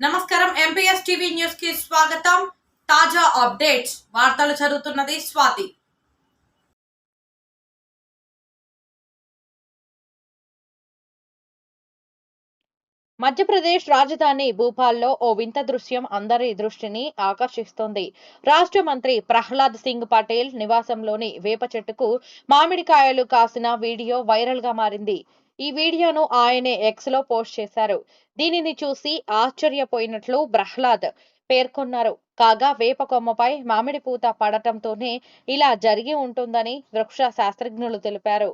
నమస్కారం MPS TV news కి స్వాగతం. తాజా అప్డేట్స్ వార్తలు చదువుతున్నది స్వాతి. మధ్యప్రదేశ్ రాజధాని భూపాల్లో ఓ వింత దృశ్యం అందరి దృష్టిని ఆకర్షిస్తోంది. రాష్ట్ర మంత్రి ప్రహ్లాద్ సింగ్ పటేల్ నివాసంలోని వేప చెట్టుకు మామిడికాయలు కాసిన వీడియో వైరల్ గా మారింది. ఈ వీడియోను ఆయనే ఎక్స్ లో పోస్ట్ చేశారు. దీనిని చూసి ఆశ్చర్యపోయినట్లు ప్రహ్లాద్ పేర్కొన్నారు. కాగా వేప కొమ్మపై మామిడి పూత పడటంతోనే ఇలా జరిగి ఉంటుందని వృక్ష శాస్త్రజ్ఞులు తెలిపారు.